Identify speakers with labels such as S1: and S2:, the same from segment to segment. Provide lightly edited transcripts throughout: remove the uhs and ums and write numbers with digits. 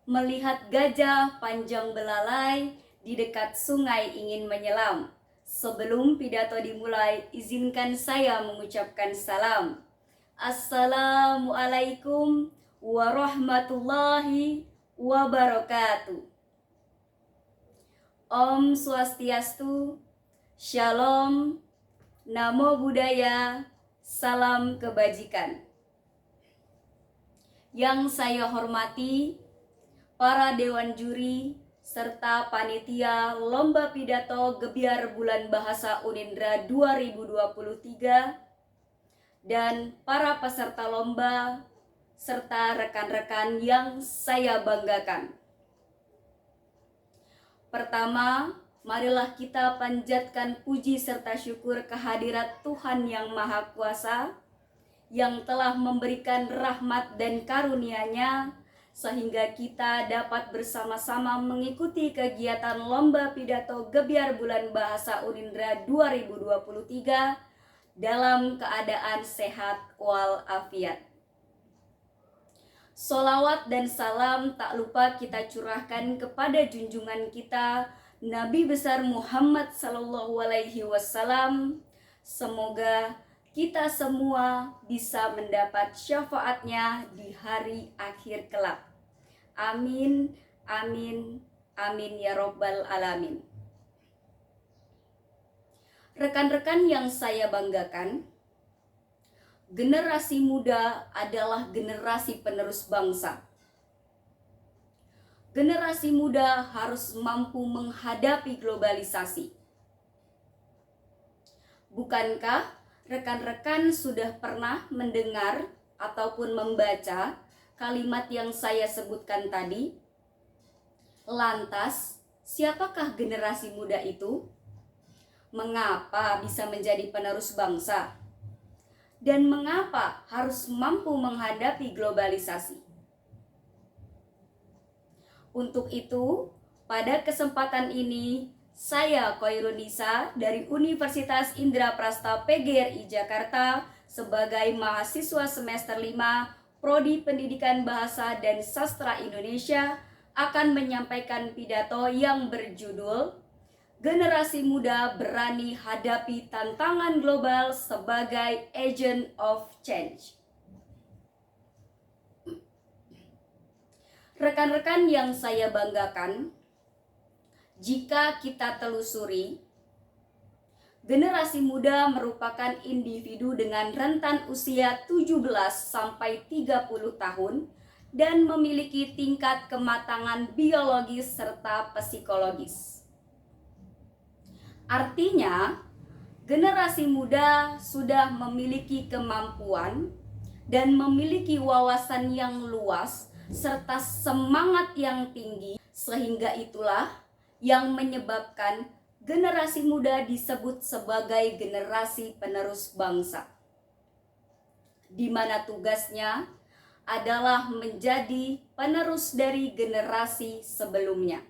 S1: Melihat gajah panjang belalai di dekat sungai ingin menyelam. Sebelum pidato dimulai, izinkan saya mengucapkan salam. Assalamualaikum warahmatullahi wabarakatuh. Om Swastiastu, Shalom, Namo Buddhaya, Salam Kebajikan. Yang saya hormati para dewan juri serta panitia Lomba Pidato Gebiar Bulan Bahasa Unindra 2023 dan para peserta lomba serta rekan-rekan yang saya banggakan. Pertama, marilah kita panjatkan puji serta syukur kehadirat Tuhan Yang Maha Kuasa yang telah memberikan rahmat dan karunia-Nya sehingga kita dapat bersama-sama mengikuti kegiatan Lomba Pidato Gebiar Bulan Bahasa Unindra 2023 dalam keadaan sehat walafiat. Solawat dan salam tak lupa kita curahkan kepada junjungan kita Nabi besar Muhammad SAW. Semoga kita semua bisa mendapat syafaatnya di hari akhir kelak. Amin, amin, amin ya robbal alamin. Rekan-rekan yang saya banggakan, generasi muda adalah generasi penerus bangsa. Generasi muda harus mampu menghadapi globalisasi. Bukankah rekan-rekan sudah pernah mendengar ataupun membaca kalimat yang saya sebutkan tadi? Lantas, siapakah generasi muda itu? Mengapa bisa menjadi penerus bangsa? Dan mengapa harus mampu menghadapi globalisasi? Untuk itu, pada kesempatan ini, saya Khoirunisa dari Universitas Indraprasta PGRI Jakarta sebagai mahasiswa semester 5 Prodi Pendidikan Bahasa dan Sastra Indonesia akan menyampaikan pidato yang berjudul Generasi Muda Berani Hadapi Tantangan Global sebagai Agent of Change. Rekan-rekan yang saya banggakan, jika kita telusuri, generasi muda merupakan individu dengan rentan usia 17 sampai 30 tahun dan memiliki tingkat kematangan biologis serta psikologis. Artinya, generasi muda sudah memiliki kemampuan dan memiliki wawasan yang luas serta semangat yang tinggi, sehingga itulah yang menyebabkan generasi muda disebut sebagai generasi penerus bangsa, di mana tugasnya adalah menjadi penerus dari generasi sebelumnya.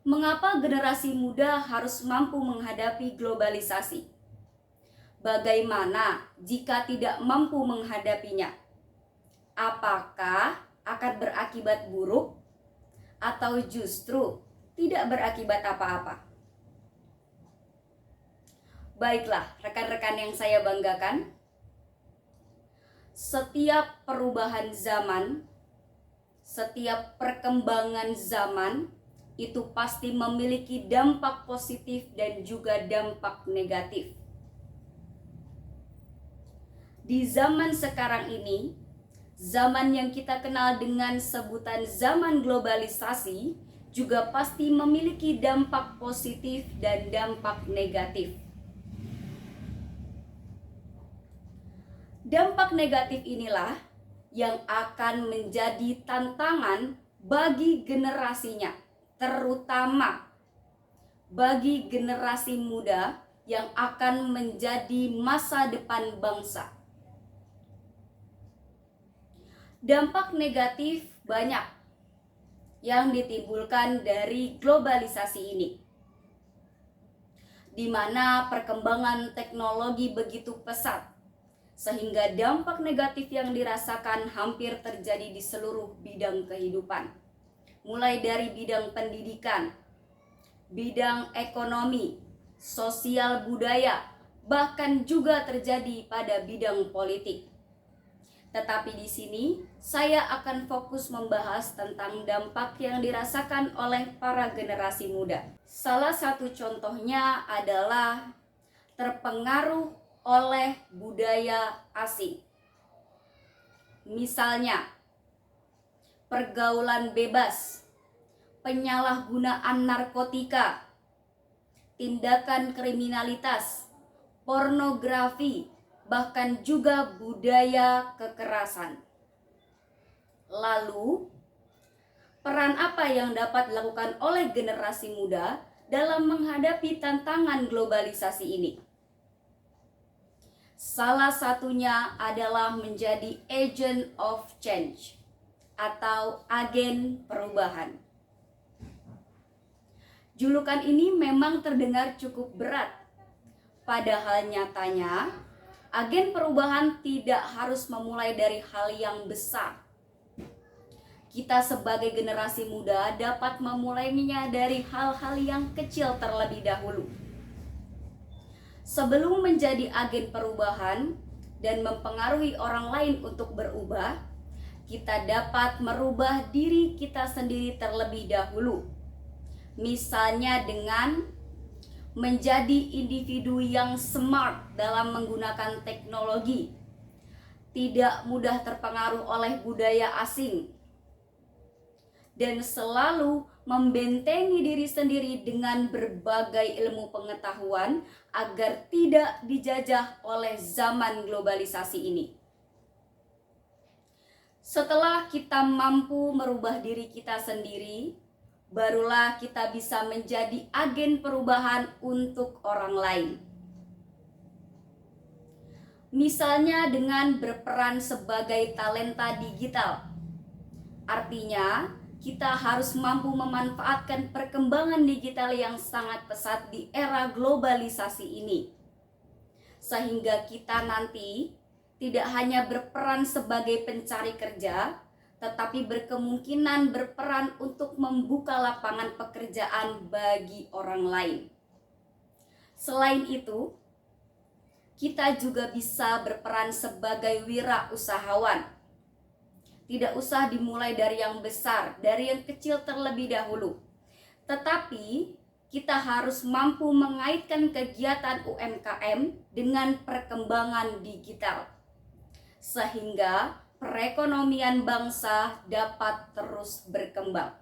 S1: Mengapa generasi muda harus mampu menghadapi globalisasi? Bagaimana jika tidak mampu menghadapinya? Apakah akan berakibat buruk atau justru tidak berakibat apa-apa? Baiklah, rekan-rekan yang saya banggakan, setiap perubahan zaman, setiap perkembangan zaman itu pasti memiliki dampak positif dan juga dampak negatif. Di zaman sekarang ini, zaman yang kita kenal dengan sebutan zaman globalisasi, juga pasti memiliki dampak positif dan dampak negatif. Dampak negatif inilah yang akan menjadi tantangan bagi generasinya, terutama bagi generasi muda yang akan menjadi masa depan bangsa. Dampak negatif banyak yang ditimbulkan dari globalisasi ini, di mana perkembangan teknologi begitu pesat, sehingga dampak negatif yang dirasakan hampir terjadi di seluruh bidang kehidupan, mulai dari bidang pendidikan, bidang ekonomi, sosial budaya, bahkan juga terjadi pada bidang politik. Tetapi di sini saya akan fokus membahas tentang dampak yang dirasakan oleh para generasi muda. Salah satu contohnya adalah terpengaruh oleh budaya asing. Misalnya, pergaulan bebas, penyalahgunaan narkotika, tindakan kriminalitas, pornografi, bahkan juga budaya kekerasan. Lalu, peran apa yang dapat dilakukan oleh generasi muda dalam menghadapi tantangan globalisasi ini? Salah satunya adalah menjadi agent of change atau agen perubahan. Julukan ini memang terdengar cukup berat, padahal nyatanya agen perubahan tidak harus memulai dari hal yang besar. Kita sebagai generasi muda dapat memulainya dari hal-hal yang kecil terlebih dahulu. Sebelum menjadi agen perubahan dan mempengaruhi orang lain untuk berubah, kita dapat merubah diri kita sendiri terlebih dahulu. Misalnya dengan menjadi individu yang smart dalam menggunakan teknologi, tidak mudah terpengaruh oleh budaya asing, dan selalu membentengi diri sendiri dengan berbagai ilmu pengetahuan agar tidak dijajah oleh zaman globalisasi ini. Setelah kita mampu merubah diri kita sendiri, barulah kita bisa menjadi agen perubahan untuk orang lain. Misalnya dengan berperan sebagai talenta digital. Artinya, kita harus mampu memanfaatkan perkembangan digital yang sangat pesat di era globalisasi ini. Sehingga kita nanti tidak hanya berperan sebagai pencari kerja, tetapi berkemungkinan berperan untuk membuka lapangan pekerjaan bagi orang lain. Selain itu, kita juga bisa berperan sebagai wirausahawan. Tidak usah dimulai dari yang besar, dari yang kecil terlebih dahulu. Tetapi kita harus mampu mengaitkan kegiatan UMKM dengan perkembangan digital, sehingga perekonomian bangsa dapat terus berkembang.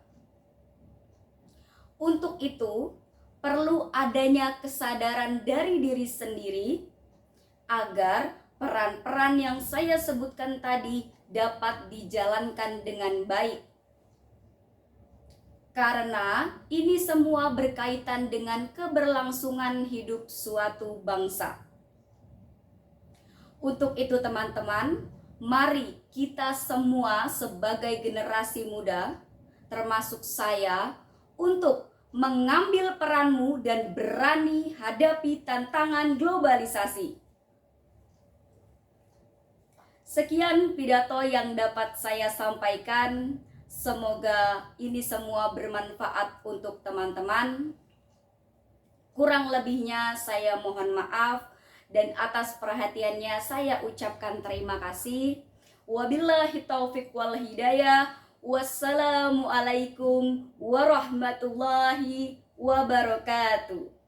S1: Untuk itu, perlu adanya kesadaran dari diri sendiri agar peran-peran yang saya sebutkan tadi dapat dijalankan dengan baik. Karena ini semua berkaitan dengan keberlangsungan hidup suatu bangsa. Untuk itu teman-teman, mari kita semua sebagai generasi muda, termasuk saya, untuk mengambil peranmu dan berani hadapi tantangan globalisasi. Sekian pidato yang dapat saya sampaikan. Semoga ini semua bermanfaat untuk teman-teman. Kurang lebihnya saya mohon maaf. Dan atas perhatiannya saya ucapkan terima kasih. Wabillahi taufiq wal hidayah. Wassalamualaikum warahmatullahi wabarakatuh.